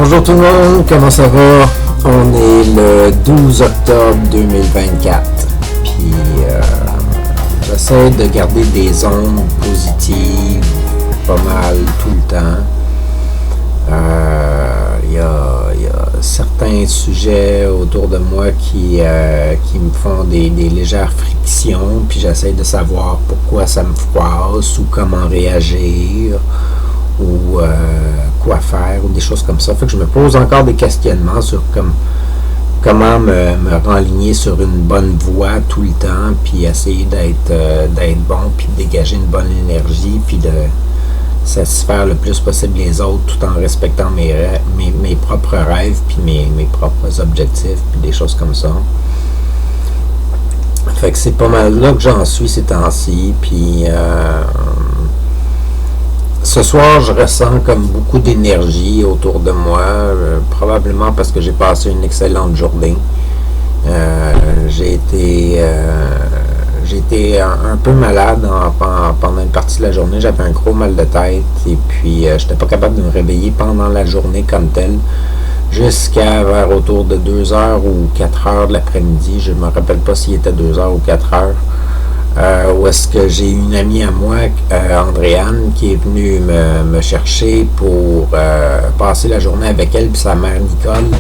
Bonjour tout le monde, comment ça va? On est le 12 octobre 2024. Puis j'essaie de garder des ondes positives pas mal tout le temps. Il y a certains sujets autour de moi qui me font des légères frictions, puis j'essaie de savoir pourquoi ça me froisse ou comment réagir ou quoi faire ou des choses comme ça. Fait que je me pose encore des questionnements sur comment me renligner sur une bonne voie tout le temps, puis essayer d'être bon, puis de dégager une bonne énergie, puis de satisfaire le plus possible les autres tout en respectant mes propres rêves, puis mes propres objectifs, puis des choses comme ça. Fait que c'est pas mal là que j'en suis ces temps-ci, puis ce soir, je ressens comme beaucoup d'énergie autour de moi, probablement parce que j'ai passé une excellente journée. J'ai été un peu malade pendant une partie de la journée. J'avais un gros mal de tête et puis j'étais pas capable de me réveiller pendant la journée comme telle jusqu'à vers autour de 2h ou 4h de l'après-midi. Je me rappelle pas s'il était 2h ou 4h. Où est-ce que j'ai une amie à moi, Andréane, qui est venue me chercher pour passer la journée avec elle et sa mère Nicole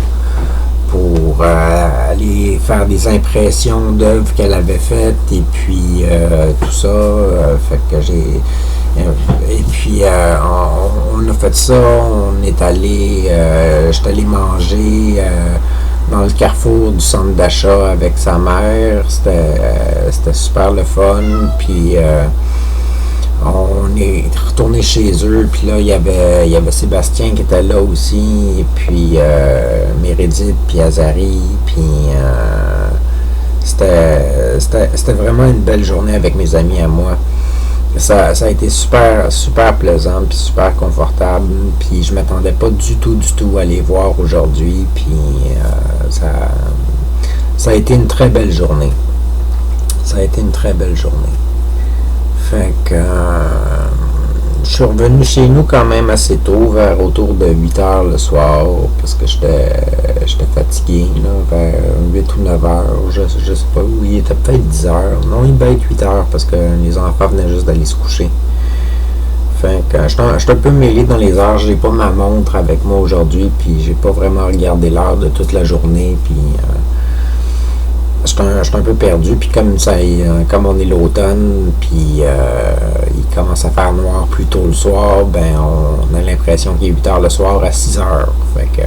pour aller faire des impressions d'œuvres qu'elle avait faites et puis tout ça. Fait que et puis on a fait ça, on est allé, j'étais allé manger dans le carrefour du centre d'achat avec sa mère. C'était super le fun. Puis on est retourné chez eux. Puis là, il y avait Sébastien qui était là aussi. Et puis Mérédith, puis Azari. Puis c'était vraiment une belle journée avec mes amis à moi. Ça a été super plaisant, puis super confortable, puis je m'attendais pas du tout à les voir aujourd'hui, puis ça a été une très belle journée. Fait que je suis revenu chez nous quand même assez tôt, vers autour de 8h le soir, parce que j'étais fatigué, là, vers 8 ou 9h, je sais pas, où il était peut-être 10h, non, il devait être 8h, parce que les enfants venaient juste d'aller se coucher. Fait que j'étais un peu mêlé dans les heures, j'ai pas ma montre avec moi aujourd'hui, puis j'ai pas vraiment regardé l'heure de toute la journée, puis j'étais un peu perdu, puis comme on est l'automne, puis il commence à faire noir plus tôt le soir, ben on a l'impression qu'il est 8h le soir à 6h. Fait que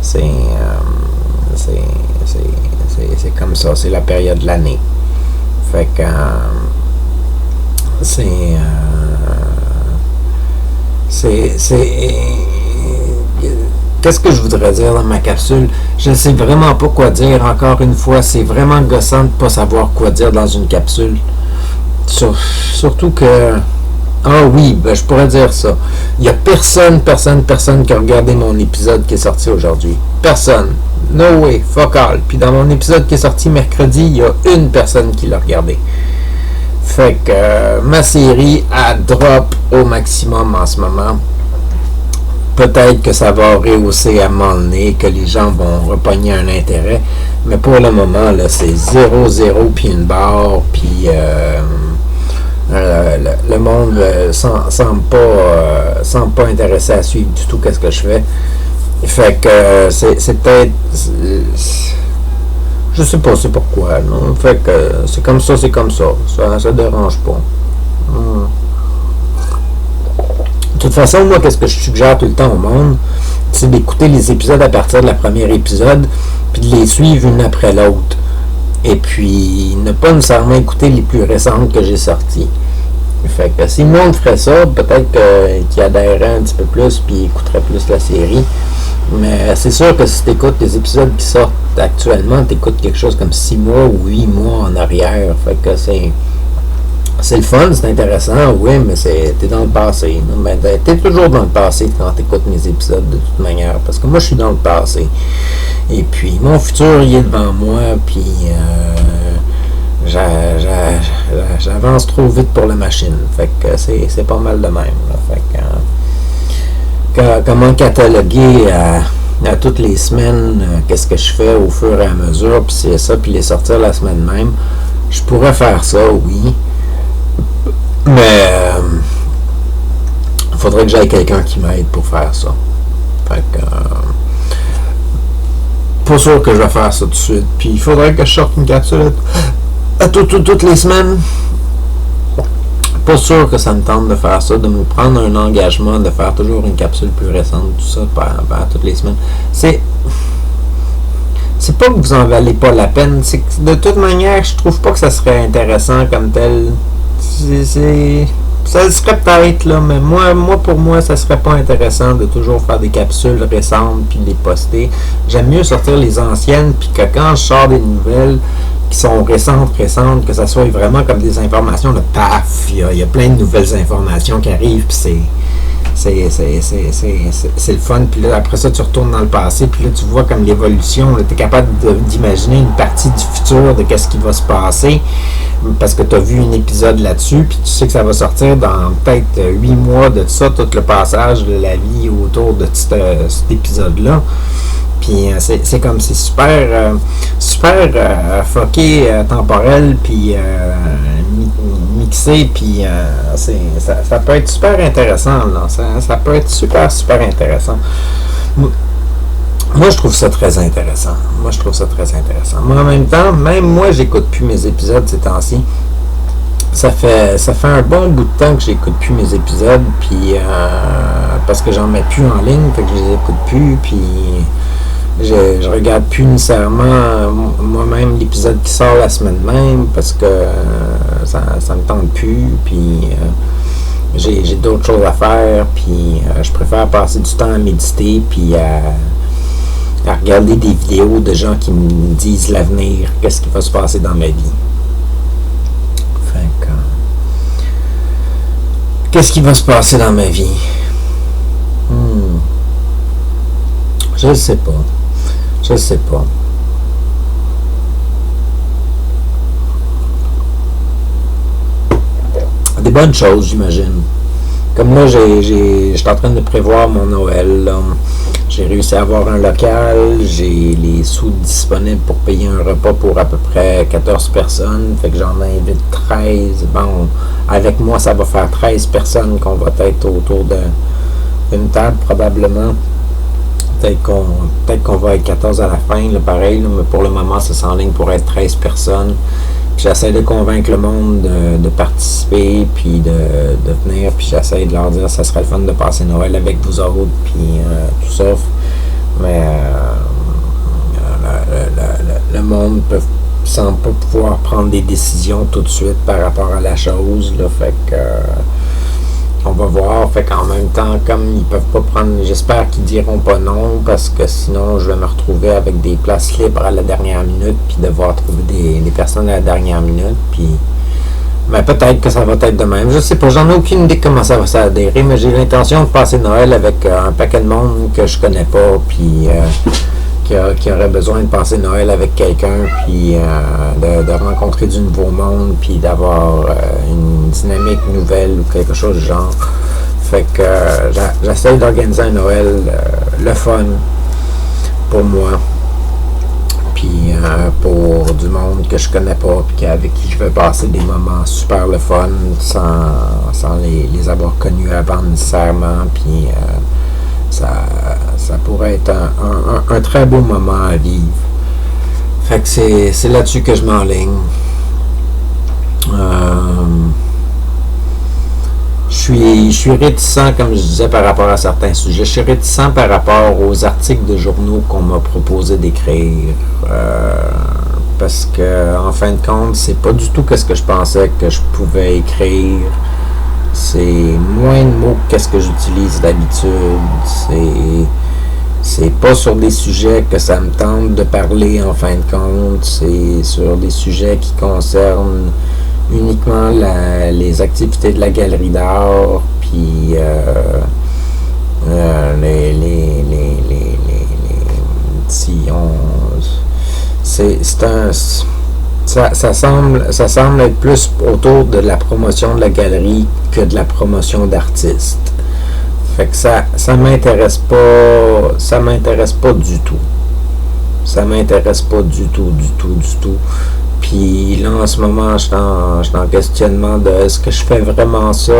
c'est comme ça, c'est la période de l'année. Fait que qu'est-ce que je voudrais dire dans ma capsule? Je ne sais vraiment pas quoi dire. Encore une fois, c'est vraiment gossant de ne pas savoir quoi dire dans une capsule. Surtout que... Ah oui, ben je pourrais dire ça. Il n'y a personne qui a regardé mon épisode qui est sorti aujourd'hui. Personne. No way, fuck all. Puis dans mon épisode qui est sorti mercredi, il y a une personne qui l'a regardé. Fait que ma série a drop au maximum en ce moment. Peut-être que ça va rehausser à un moment donné, que les gens vont repogner un intérêt. Mais pour le moment, là, c'est 0-0 puis une barre, puis le monde semble pas intéressé à suivre du tout qu'est-ce que je fais. Fait que c'est peut-être... Je sais pas c'est pourquoi, non? Fait que c'est comme ça. Ça dérange pas. De toute façon, moi, qu'est-ce que je suggère tout le temps au monde, c'est d'écouter les épisodes à partir de la première épisode, puis de les suivre une après l'autre. Et puis, ne pas nécessairement écouter les plus récentes que j'ai sorties. Fait que si le monde ferait ça, peut-être qu'il adhérerait un petit peu plus, puis écouterait plus la série. Mais c'est sûr que si tu écoutes les épisodes qui sortent actuellement, tu écoutes quelque chose comme 6 mois ou 8 mois en arrière. Fait que c'est le fun, c'est intéressant, oui, mais t'es dans le passé. Mais t'es toujours dans le passé quand t'écoutes mes épisodes de toute manière, parce que moi je suis dans le passé. Et puis mon futur il est devant moi, puis j'avance trop vite pour la machine. Fait que c'est pas mal de même. Là. Fait que comment cataloguer à toutes les semaines qu'est-ce que je fais au fur et à mesure, puis c'est ça, puis les sortir la semaine même. Je pourrais faire ça, oui. Mais il faudrait que j'aille quelqu'un qui m'aide pour faire ça. Fait que pas sûr que je vais faire ça tout de suite. Puis il faudrait que je sorte une capsule à toutes les semaines. Pas sûr que ça me tente de faire ça, de me prendre un engagement, de faire toujours une capsule plus récente, tout ça, toutes les semaines. C'est pas que vous en valez pas la peine, c'est que de toute manière, je trouve pas que ça serait intéressant comme tel. Ça serait peut-être, là, mais pour moi, ça serait pas intéressant de toujours faire des capsules récentes puis les poster. J'aime mieux sortir les anciennes, puis que quand je sors des nouvelles qui sont récentes, que ça soit vraiment comme des informations de paf, il y a plein de nouvelles informations qui arrivent, puis c'est le fun, puis là après ça tu retournes dans le passé, puis là tu vois comme l'évolution, tu es capable d'imaginer une partie du futur de qu'est-ce qui va se passer, parce que tu as vu un épisode là-dessus, puis tu sais que ça va sortir dans peut-être 8 mois de ça, tout le passage de la vie autour de cet épisode-là. Puis c'est comme, c'est super fucké, temporel, puis mixé, puis ça peut être super intéressant, là. Ça peut être super intéressant. Moi, je trouve ça très intéressant. Moi, en même temps, même moi, j'écoute plus mes épisodes ces temps-ci. Ça fait un bon bout de temps que j'écoute plus mes épisodes, puis parce que j'en mets plus en ligne, fait que je les écoute plus, puis je regarde plus nécessairement moi-même l'épisode qui sort la semaine même, parce que ça me tente plus, puis j'ai d'autres choses à faire, puis je préfère passer du temps à méditer, puis à regarder des vidéos de gens qui me disent l'avenir, qu'est-ce qui va se passer dans ma vie. Fait que, qu'est-ce qui va se passer dans ma vie? Je ne sais pas. Des bonnes choses, j'imagine. Comme là, je suis en train de prévoir mon Noël, là. J'ai réussi à avoir un local, j'ai les sous disponibles pour payer un repas pour à peu près 14 personnes, fait que j'en invite 13. Bon, avec moi, ça va faire 13 personnes qu'on va être autour d'une table, probablement. Peut-être qu'on va être 14 à la fin, là, pareil, là, mais pour le moment, ça s'enligne pour être 13 personnes. J'essaie de convaincre le monde de participer, puis de venir, puis j'essaie de leur dire que ça serait le fun de passer Noël avec vous autres, puis tout ça. Mais le monde semble pas pouvoir prendre des décisions tout de suite par rapport à la chose, là, fait que on va voir. Fait qu'en même temps, comme ils peuvent pas prendre, j'espère qu'ils diront pas non, parce que sinon je vais me retrouver avec des places libres à la dernière minute, puis devoir trouver des personnes à la dernière minute, puis mais peut-être que ça va être de même. Je sais pas, j'en ai aucune idée comment ça va s'adhérer, mais j'ai l'intention de passer Noël avec un paquet de monde que je connais pas, puis qui aurait besoin de passer Noël avec quelqu'un, puis de rencontrer du nouveau monde, puis d'avoir une dynamique nouvelle ou quelque chose du genre. Fait que j'essaie d'organiser un Noël le fun pour moi, puis pour du monde que je connais pas, puis avec qui je vais passer des moments super le fun sans les avoir connus avant nécessairement, puis ça pourrait être un très beau moment à vivre. Fait que c'est là-dessus que je m'enligne. Je suis réticent, comme je disais, par rapport à certains sujets. Je suis réticent par rapport aux articles de journaux qu'on m'a proposé d'écrire. Parce que, en fin de compte, c'est pas du tout ce que je pensais que je pouvais écrire. C'est moins de mots que ce que j'utilise d'habitude. C'est pas sur des sujets que ça me tente de parler, en fin de compte. C'est sur des sujets qui concernent uniquement les activités de la galerie d'art, puis ça semble être plus autour de la promotion de la galerie que de la promotion d'artistes. Fait que ça m'intéresse pas du tout. Ça m'intéresse pas du tout. Puis là, en ce moment, je suis en questionnement de est-ce que je fais vraiment ça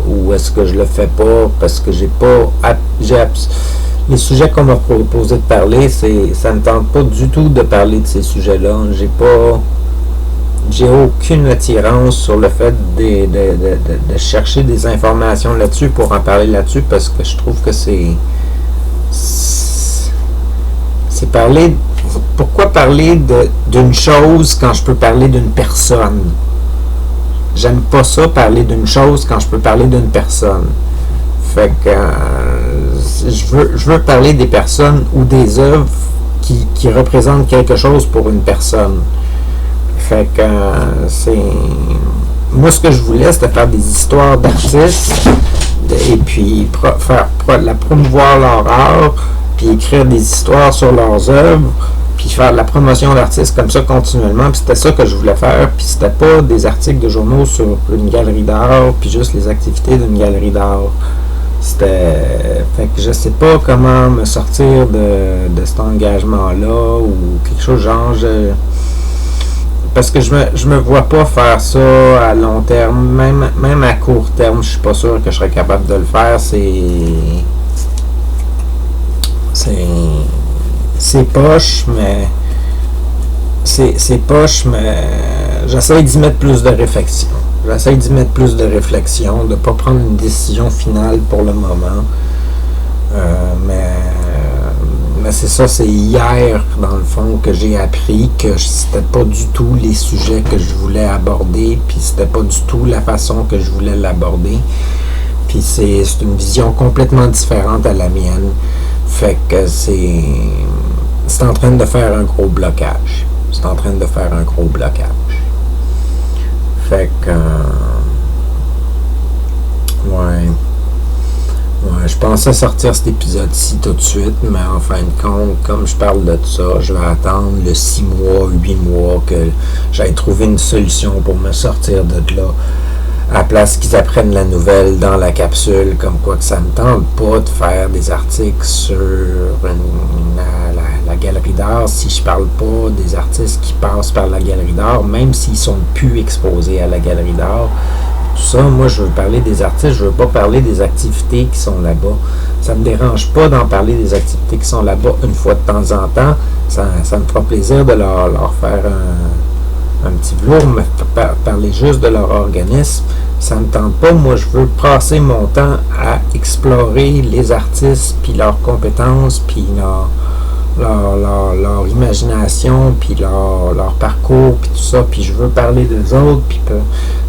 ou est-ce que je le fais pas parce que les sujets qu'on m'a proposé de parler, ça me tente pas du tout de parler de ces sujets-là. J'ai aucune attirance sur le fait de chercher des informations là-dessus pour en parler là-dessus parce que je trouve que c'est parler. Pourquoi parler d'une chose quand je peux parler d'une personne? J'aime pas ça, parler d'une chose quand je peux parler d'une personne. Fait que je veux parler des personnes ou des œuvres qui représentent quelque chose pour une personne. Fait que moi, ce que je voulais, c'était faire des histoires d'artistes et puis promouvoir leur art, puis écrire des histoires sur leurs œuvres, puis faire de la promotion d'artistes comme ça continuellement. Puis c'était ça que je voulais faire. Puis c'était pas des articles de journaux sur une galerie d'art, puis juste les activités d'une galerie d'art. Fait que je sais pas comment me sortir de cet engagement-là ou quelque chose genre. Parce que je me vois pas faire ça à long terme. Même à court terme, je suis pas sûr que je serais capable de le faire. C'est poche, mais j'essaie d'y mettre plus de réflexion. De pas prendre une décision finale pour le moment. Mais c'est ça, c'est hier, dans le fond, que j'ai appris que c'était pas du tout les sujets que je voulais aborder, puis c'était pas du tout la façon que je voulais l'aborder. Puis c'est une vision complètement différente à la mienne. Fait que c'est en train de faire un gros blocage. Fait que ouais, je pensais sortir cet épisode-ci tout de suite, mais en fin de compte, comme je parle de ça, je vais attendre le 6 mois, 8 mois que j'aille trouver une solution pour me sortir de là. À la place qu'ils apprennent la nouvelle dans la capsule, comme quoi que ça me tente pas de faire des articles sur la galerie d'art si je parle pas des artistes qui passent par la galerie d'art, même s'ils sont plus exposés à la galerie d'art. Tout ça, moi je veux parler des artistes, je veux pas parler des activités qui sont là-bas. Ça me dérange pas d'en parler des activités qui sont là-bas une fois de temps en temps. Ça me fera plaisir de leur faire un petit velours, mais parler juste de leur organisme, ça me tente pas. Moi, je veux passer mon temps à explorer les artistes, puis leurs compétences, puis leur imagination, puis leur parcours, puis tout ça. Puis je veux parler d'eux autres, puis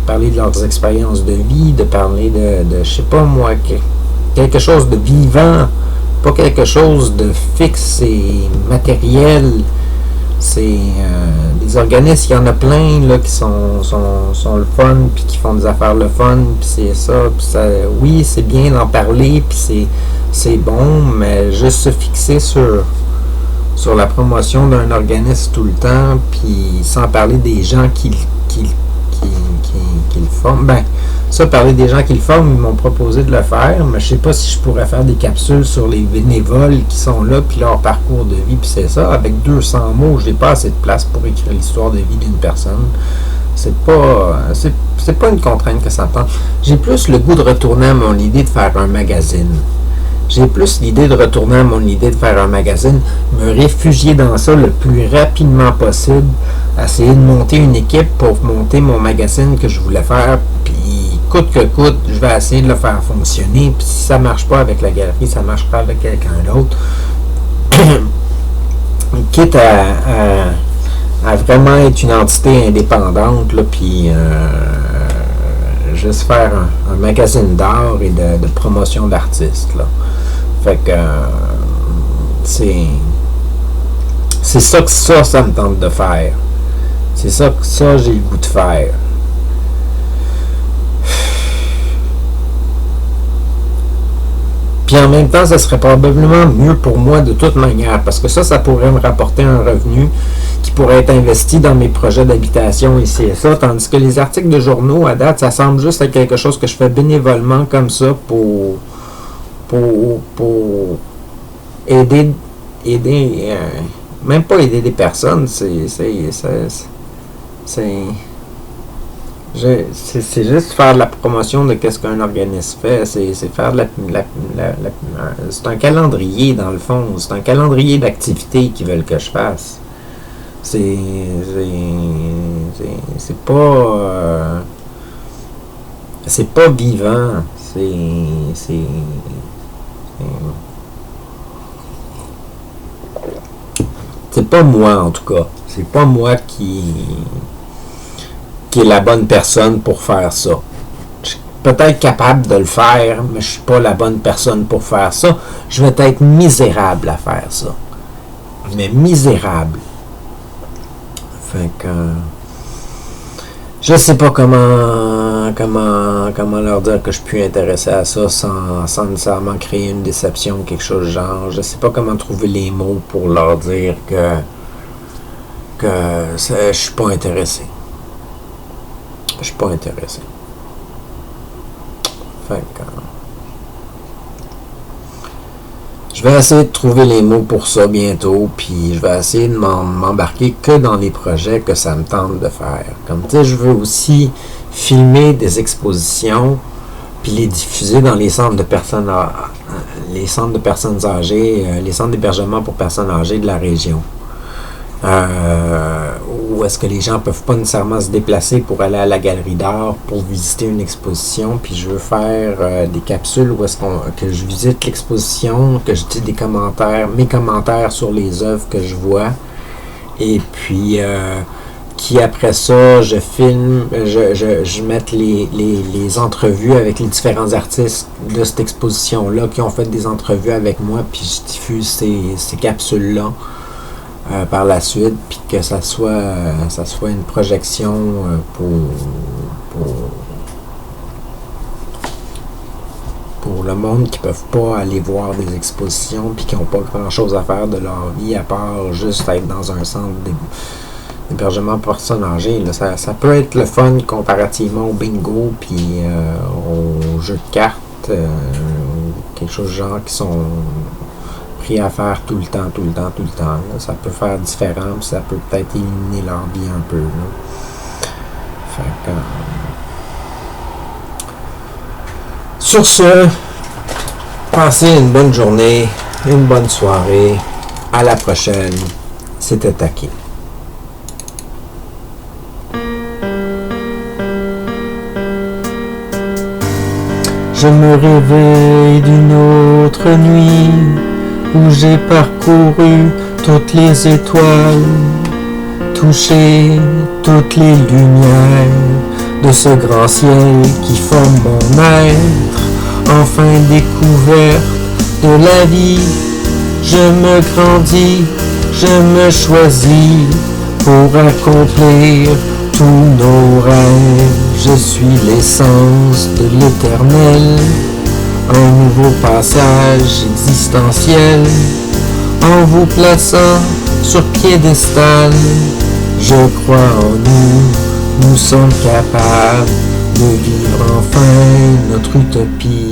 parler de leurs expériences de vie, de parler de je sais pas moi, quelque chose de vivant, pas quelque chose de fixe et matériel. C'est des organismes, il y en a plein là, qui sont le fun, puis qui font des affaires le fun, puis c'est ça, oui, c'est bien d'en parler, puis c'est bon, mais juste se fixer sur la promotion d'un organisme tout le temps, puis sans parler des gens qui le forment. Ben, ça, parler des gens qui le forment, ils m'ont proposé de le faire, mais je sais pas si je pourrais faire des capsules sur les bénévoles qui sont là, puis leur parcours de vie, puis c'est ça. Avec 200 mots, j'ai pas assez de place pour écrire l'histoire de vie d'une personne. C'est pas une contrainte que ça me tente. J'ai plus le goût de retourner à mon idée de faire un magazine. J'ai plus l'idée de retourner à mon idée de faire un magazine, me réfugier dans ça le plus rapidement possible, essayer de monter une équipe pour monter mon magazine que je voulais faire, puis coûte que coûte, je vais essayer de le faire fonctionner, puis si ça marche pas avec la galerie, ça marchera avec quelqu'un d'autre. Quitte à vraiment être une entité indépendante, là, puis juste faire un magazine d'art et de promotion d'artistes, là. Fait que c'est ça que ça me tente de faire. C'est ça que j'ai le goût de faire. Puis en même temps, ça serait probablement mieux pour moi de toute manière, parce que ça pourrait me rapporter un revenu qui pourrait être investi dans mes projets d'habitation ici et ça, tandis que les articles de journaux, à date, ça semble juste être quelque chose que je fais bénévolement comme ça pour pour aider, même pas aider des personnes, c'est juste faire de la promotion de qu'est-ce qu'un organisme fait. C'est faire c'est un calendrier, dans le fond. C'est un calendrier d'activités qu'ils veulent que je fasse. C'est pas vivant. C'est pas moi, en tout cas. C'est pas moi qui est la bonne personne pour faire ça. Je suis peut-être capable de le faire, mais je suis pas la bonne personne pour faire ça. Je vais être misérable à faire ça. Mais misérable. Fait que je sais pas comment leur dire que je suis plus intéressé à ça sans nécessairement créer une déception ou quelque chose de genre. Je sais pas comment trouver les mots pour leur dire que je suis pas intéressé. Je suis pas intéressé. Fait que je vais essayer de trouver les mots pour ça bientôt, puis je vais essayer de m'embarquer que dans les projets que ça me tente de faire. Comme tu sais, je veux aussi filmer des expositions, puis les diffuser dans les centres de personnes âgées, les centres d'hébergement pour personnes âgées de la région. Où est-ce que les gens ne peuvent pas nécessairement se déplacer pour aller à la galerie d'art pour visiter une exposition, puis je veux faire des capsules où est-ce que je visite l'exposition, que je dis mes commentaires sur les œuvres que je vois, et puis qui après ça je filme, je mette les entrevues avec les différents artistes de cette exposition-là qui ont fait des entrevues avec moi, puis je diffuse ces capsules-là par la suite, puis que ça soit une projection pour le monde qui ne peuvent pas aller voir des expositions puis qui n'ont pas grand chose à faire de leur vie à part juste être dans un centre d'hébergement pour personnes âgées. Là, ça peut être le fun comparativement au bingo puis aux jeux de cartes, quelque chose de genre qui sont pris à faire tout le temps. Là. Ça peut faire différent, puis ça peut peut-être éliminer leur vie un peu. Là. Fait que, sur ce, passez une bonne journée, une bonne soirée. À la prochaine. C'était Taki. Je me réveille d'une autre nuit où j'ai parcouru toutes les étoiles, touché toutes les lumières de ce grand ciel qui forme mon être. Enfin découverte de la vie, je me grandis, je me choisis pour accomplir tous nos rêves. Je suis l'essence de l'éternel, un nouveau passage existentiel. En vous plaçant sur piédestal, je crois en nous, nous sommes capables de vivre enfin notre utopie.